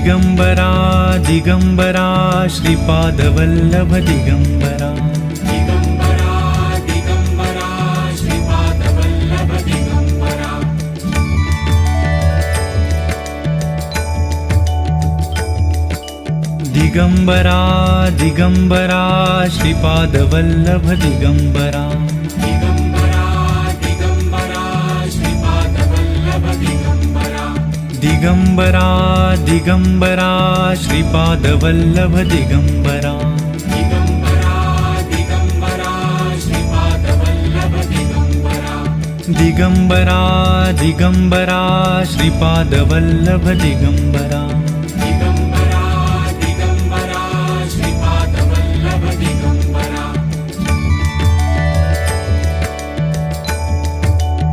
Digambara Digambara Shripadvallabh Digambara Digambara Digambara Shripadvallabh Digambara Digambara Digambara Shripadvallabh Digambara Digambara Digambara Shripadvallabh Digambara Digambara Digambara Shripadvallabh Digambara Digambara Digambara Shripadvallabh Digambara Digambara Digambara Shripadvallabh Digambara